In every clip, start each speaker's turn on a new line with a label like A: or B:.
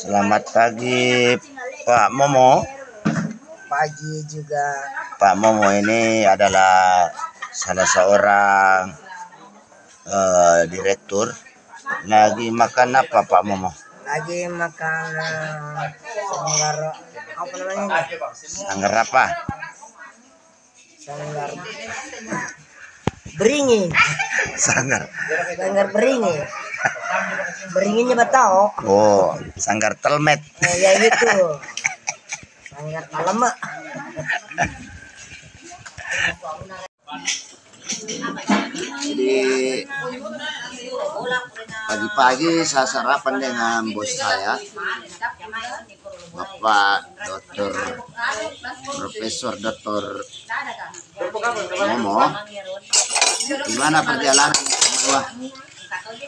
A: Selamat pagi Pak Momo.
B: Pagi juga.
A: Pak Momo ini adalah salah seorang direktur. Lagi makan apa Pak Momo?
B: Lagi makan sanggar apa namanya?
A: Sanggar apa?
B: Sanggar beringin.
A: Sanggar
B: Beringin. Beringinnya batao.
A: Oh, sanggar telmet.
B: Ya gitu. Sanggar talema.
A: Jadi pagi-pagi saya sarapan dengan bos saya, Bapak Dr. Profesor Dr. Momo. Gimana perjalanan semua?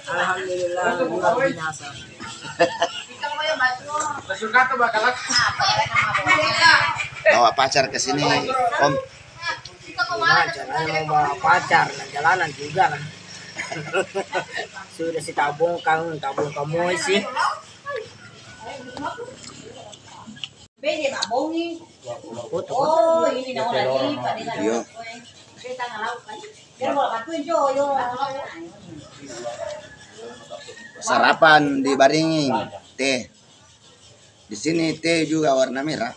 B: Alhamdulillah luar biasa.
A: Bawa pacar ke sini, Om.
B: Nah, jangan mau bawa pacar, nah, jalanan juga kan. Sudah si tabung kamu sih.
C: Oh, ini nama lagi pada
A: Yo. Sarapan di Baringin, teh. Di sini teh juga warna merah.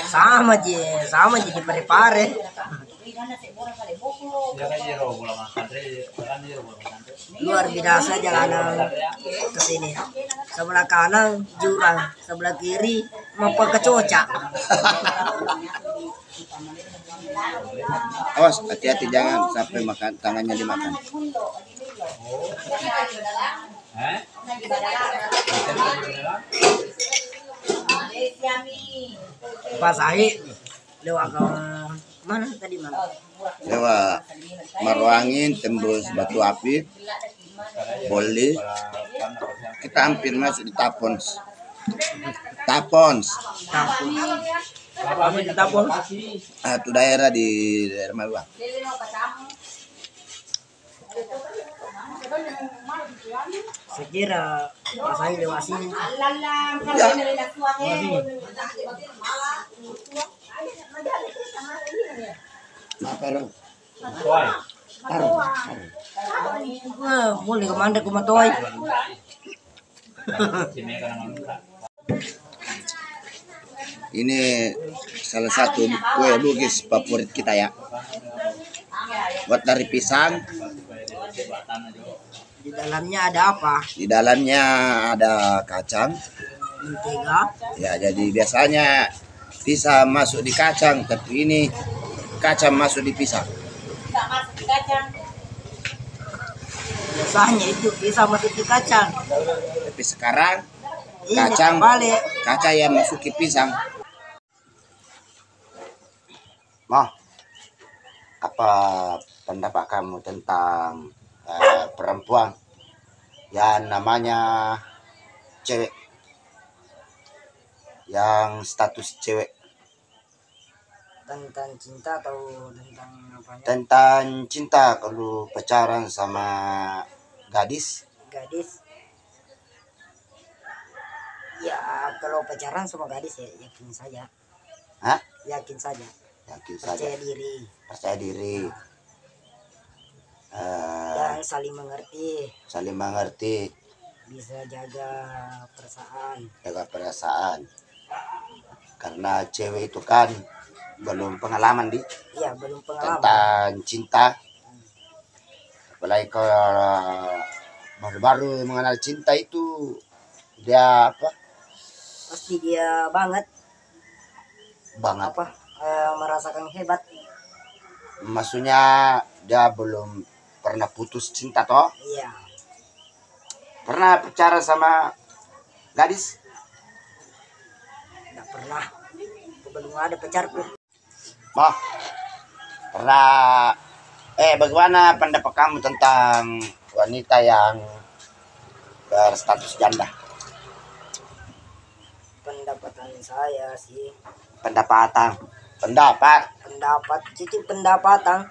B: Sama aja di pare-pare. Luar biasa jalanan ke sini. Sebelah kanan jurang, sebelah kiri mau kecoca.
A: Awas, hati-hati jangan sampai makan tangannya dimakan.
B: Pas Ahi lewat ke mana tadi mana?
A: Lewat Marwangin, tembus Batu Api, Boli. Kita hampir masuk di Tapons.
B: Apa di Tapon?
A: Itu daerah di daerah Maluang.
B: Sekira Pas Ahi lewat sini. Boleh kemana ke Matoy?
A: Ini salah satu kue Bugis favorit kita ya. Buat dari pisang.
B: Di dalamnya ada apa?
A: Di dalamnya ada kacang.
B: Mentega.
A: Ya, jadi biasanya pisang masuk di kacang, tapi ini kacang masuk di pisang.
B: Biasanya itu bisa masuk di kacang.
A: Tapi sekarang
B: Ini
A: kacang
B: balik.
A: kaca yang masuk ke pisang. Apa pendapat kamu tentang perempuan yang namanya cewek, yang status cewek?
B: Tentang cinta atau tentang apanya?
A: Tentang cinta kalau pacaran sama gadis.
B: Ya kalau pacaran sama gadis ya yakin saja.
A: Hah?
B: Yakin saja.
A: Percaya diri.
B: Dan saling mengerti. Bisa jaga
A: perasaan. Karena cewek itu kan belum pengalaman
B: Iya, belum pengalaman
A: tentang cinta. Apalagi kalau baru-baru mengenal cinta itu dia apa?
B: Pasti dia banget
A: Apa?
B: Merasakan hebat.
A: Maksudnya dia belum pernah putus cinta toh?
B: Iya.
A: Pernah pacaran sama gadis?
B: Nggak pernah. Belum ada pacarku.
A: Pernah. Bagaimana pendapat kamu tentang wanita yang berstatus janda?
B: Pendapatan saya sih.
A: Pendapat.
B: Cici pendapatan.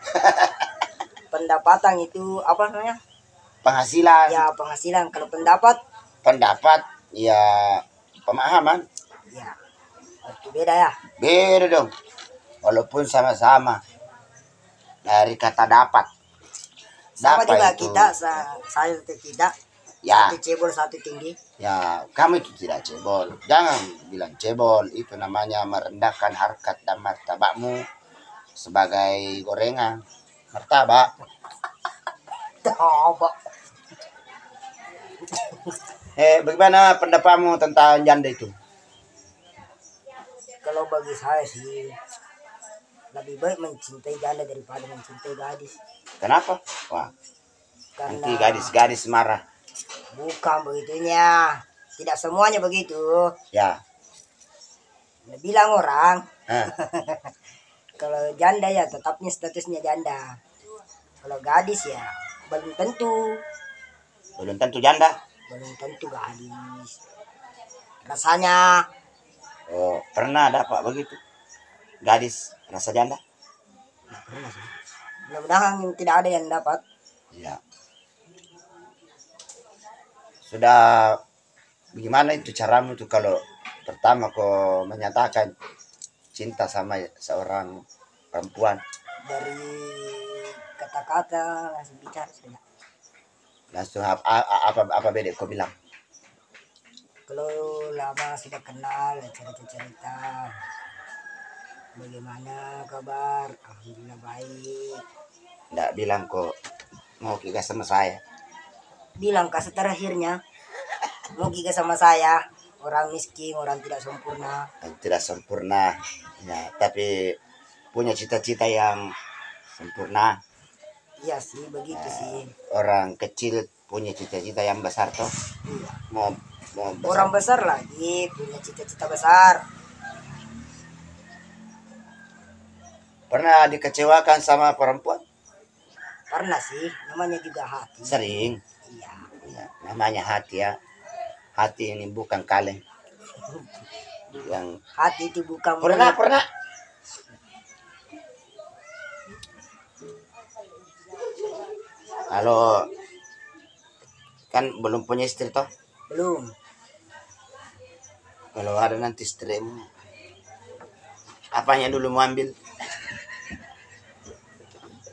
B: Pendapatan itu apa namanya?
A: Penghasilan.
B: Ya penghasilan. Kalau pendapat
A: ya pemahaman.
B: Ya, berarti beda ya.
A: Beda dong. Walaupun sama-sama dari kata dapat.
B: Sama
A: Dapat
B: juga
A: itu,
B: kita, saya tidak.
A: ya,
B: Satu cebol, satu tinggi.
A: ya kamu itu tidak cebol. Jangan bilang cebol. Itu namanya merendahkan harkat dan martabatmu sebagai gorengan. Martabak.
B: Coba.
A: Bagaimana pendapatmu tentang janda itu?
B: Kalau bagi saya sih lebih baik mencintai janda daripada mencintai gadis.
A: Kenapa? Wah,
B: Karena
A: nanti gadis-gadis marah.
B: bukan begitunya. Tidak semuanya begitu.
A: Ya.
B: Bilang orang
A: Eh,
B: kalau janda ya tetapnya statusnya janda. Kalau gadis ya belum tentu.
A: belum tentu janda.
B: Belum tentu gadis. Rasanya
A: Oh, pernah ada Pak begitu? Gadis rasa janda?
B: nggak pernah sih. Mudah-mudahan tidak ada yang dapat.
A: Ya. Sudah bagaimana itu caramu tuh kalau pertama kau menyatakan cinta sama seorang perempuan?
B: Dari kata-kata langsung bicara saja.
A: Langsung apa beda kau bilang?
B: Kalau lama sudah kenal, cerita-cerita. Bagaimana kabar? Alhamdulillah baik.
A: Nggak bilang kok mau nikah sama saya.
B: Bilang kata terakhirnya, mau giga sama saya. Orang miskin, orang tidak sempurna.
A: Tidak sempurna, ya, tapi punya cita-cita yang sempurna.
B: Iya sih, begitu sih.
A: Orang kecil punya cita-cita yang besar toh.
B: Iya.
A: Mau besar.
B: Orang besar lagi punya cita-cita besar.
A: Pernah dikecewakan sama perempuan?
B: Karena sih, namanya juga hati.
A: Sering.
B: Iya.
A: Ya, namanya hati ya. Hati ini bukan kaleng. Yang
B: Hati itu bukan
A: pernah. Kalau kan belum punya istri toh.
B: belum.
A: Kalau ada nanti istrimu, apanya dulu mau ambil?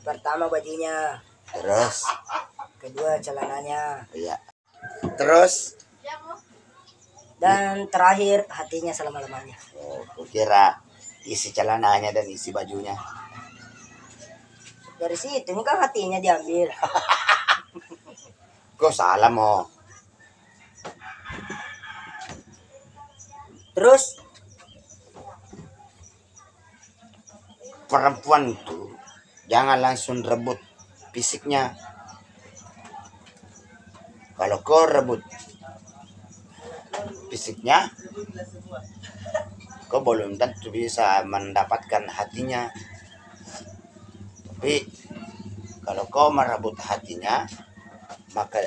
B: Pertama bajunya,
A: Terus,
B: kedua celananya,
A: ya. Terus,
B: dan terakhir hatinya selama-lamanya.
A: oh, kukira isi celananya dan isi bajunya.
B: Dari situ ini kan hatinya diambil.
A: Kok salah mo?
B: Terus
A: Perempuan itu jangan langsung rebut fisiknya. Kalau kau rebut fisiknya, kau belum tentu bisa mendapatkan hatinya. Tapi kalau kau merebut hatinya, maka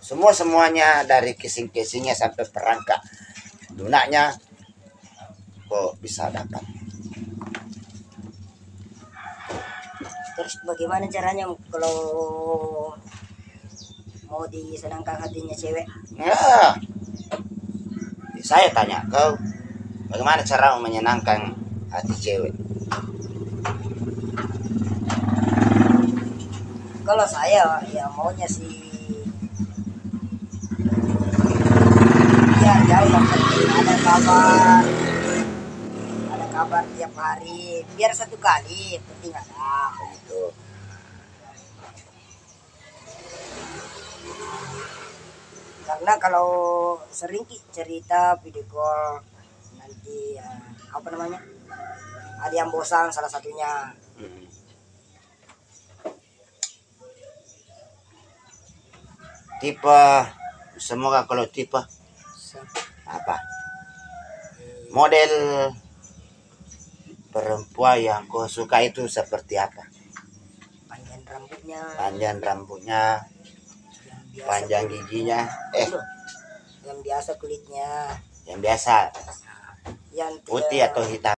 A: semuanya dari kising-kisingnya sampai perangkat lunaknya kau bisa dapat.
B: terus bagaimana caranya kalau mau disenangkan hatinya cewek?
A: Ya, saya tanya kau, bagaimana cara menyenangkan hati cewek?
B: Kalau saya ya maunya sih ya jauh yang penting ada kabar tiap hari, biar satu kali penting ada.
A: Begitu.
B: Karena kalau sering cerita video call nanti apa namanya, ada yang bosan salah satunya.
A: Hmm. Tipe, semoga kalau tipe apa? Model perempuan yang kau suka itu seperti apa?
B: Panjang rambutnya,
A: Panjang rambutnya,
B: yang biasa
A: panjang giginya,
B: yang biasa kulitnya,
A: yang biasa
B: yang
A: putih
B: tidak
A: atau hitam?